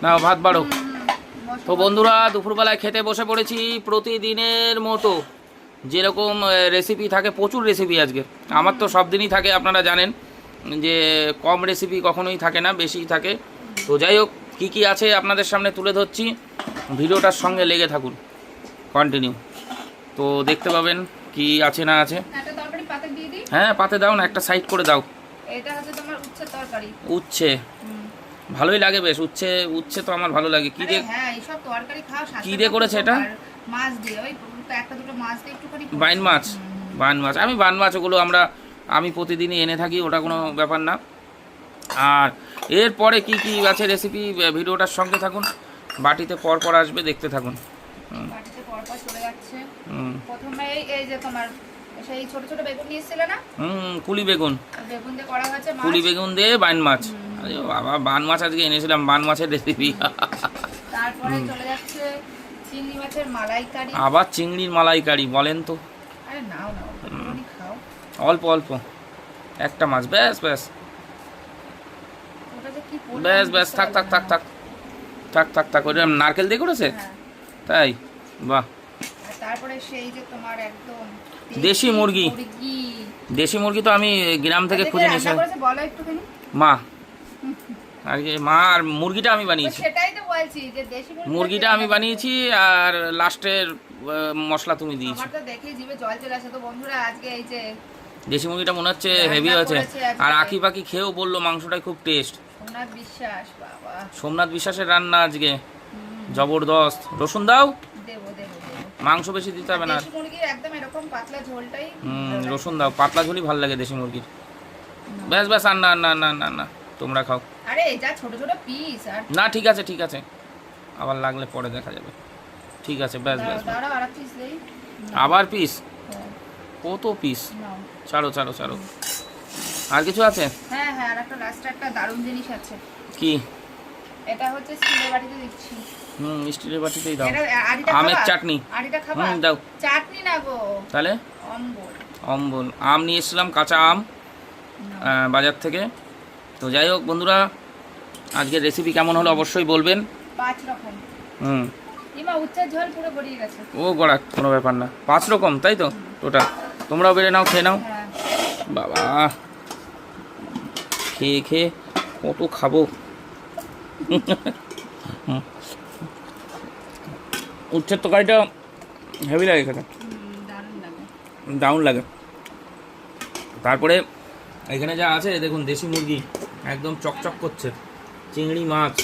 না ভাত বাড়ো। তো বন্ধুরা দুপুরবেলায় খেতে বসে পড়েছি প্রতিদিনের মতো। যেরকম রেসিপি থাকে, প্রচুর রেসিপি আজকে। আমার তো সব দিনই থাকে, আপনারা জানেন যে কম রেসিপি কখনোই থাকে না, বেশিই থাকে। তো যাই হোক, কী কী আছে আপনাদের সামনে তুলে ধরছি, ভিডিওটার সঙ্গে লেগে থাকুন কন্টিনিউ, তো দেখতে পাবেন কি আছে না আছে। হ্যাঁ পাতে দাও না, একটা সাইড করে দাও। এটা হচ্ছে তোমার উচ্ছে তরকারি। উচ্ছে ভালোই লাগে বেশ, উচ্ছে উচ্ছে তো আমার ভালো লাগে। কি দিয়ে? হ্যাঁ এইসব তরকারি খাও। কি দিয়ে করেছে এটা? মাছ দিয়ে, ওই একটা দুটো মাছ দিয়ে একটুখানি। বাইন মাছ, বান মাছ। আমি বান মাছ ওগুলো আমি প্রতিদিনই এনে থাকি, ওটা কোনো ব্যাপার না। আর এরপরে কি কি আছে রেসিপি, ভিডিওটার সঙ্গে থাকুন। বাটিতে পরপর আসবে, দেখতে থাকুন। বাটিতে পরপর চলে যাচ্ছে। প্রথমে এই যে তোমার সেই ছোট ছোট বেগুন নিয়েছিলে না? কুলি বেগুন। বেগুন দিয়ে করা হয়েছে মাছ। কুলি বেগুন দিয়ে বাইন মাছ। আরে বাবা, বান মাছ আজকে এনেছিলাম, বান মাছের রেসিপি। তারপরে চলে যাচ্ছে চিংড়ি মাছের মালাইকারি। আবার চিংড়ির মালাইকারি বলেন তো? আরে নাও নাও, একটুখানি খাও। অল্প অল্প, একটা মাছ, ব্যাস ব্যাস ওটা যে কি বলবো, ব্যাস ব্যাস, থাক থাক থাক থাক থাক থাক থাক। ওটা নারকেল দিয়ে করেছে? তাই? বাহ। আর তারপরে সেই যে তোমার একদম দেশি মুরগি। দেশি মুরগি তো আমি গ্রাম থেকে খুঁজে নিয়েছি। বলো একটুখানি। মা আর কি, মা আর মুরগিটা আমি বানিয়েছি। সেটাই তো বলছি যে দেশি মুরগিটা আমি বানিয়েছি, আর লাস্টের মশলা তুমি দিয়েছো। আমার তো দেখেই জিভে জল চলে আসে। তো বন্ধুরা আজকে এই যে দেশি মুরগিটা মনে হচ্ছে হেভি হয়েছে। আর আঁকি পাখি খেয়েও বললো মাংসটাই খুব টেস্ট। সোমনাথ বিশ্বাস, বাবা সোমনাথ বিশ্বাসের রান্না আজকে জবরদস্ত। রসুন দাও, দেবো দেবো দেবো। মাংস বেশি দিতে হবে না। দেশি মুরগির একদম এরকম পাতলা ঝোলটাই। রসুন দাও, পাতলা ঝোলই ভালো লাগে দেশি মুরগির। ব্যাস ব্যাস, আর না না না না না, তোমরা খাও। আরে যা ছোট ছোট পিস। আর না ঠিক আছে ঠিক আছে, আবার লাগলে পরে দেখা যাবে। ঠিক আছে ব্যাস ব্যাস। দাঁড়াও আর পিস দেই। আবার পিস? কত পিস? ছাড়ো ছাড়ো ছাড়ো। আর কিছু আছে? হ্যাঁ হ্যাঁ, আর একটা লাস্টে একটা দারুণ জিনিস আছে। কি? এটা হচ্ছে স্টিলের বাটিতে দিচ্ছি। স্টিলের বাটিতেই দাও। আড়িটা আমের খাবা? চাটনি। আড়িটা খাবা? দাও। চাটনি না গো, তাহলে অম্বল। অম্বল। আম নিয়ে এসেছিলাম, কাঁচা আম বাজার থেকে। তো যাই হোক বন্ধুরা, আজকের রেসিপি কেমন হলো অবশ্যই বলবেন। 5 রকম। ইমা উচ্ছের ঝোল পুরো গড়িয়ে গেছে। ও গড়া, কোনো ব্যাপার না। 5 রকম, তাই তো? ওটা তোমরাও বেড়ে নাও, খেয়ে নাও। বাবা, খেয়ে খেয়ে কত খাবো। উচ্ছের তরকারিটা হেভি লাগে খেতে, দারুণ লাগে। তারপরে এখানে যা আছে দেখুন, দেশি মুরগি একদম চকচক করছে, চিংড়ি মাছ,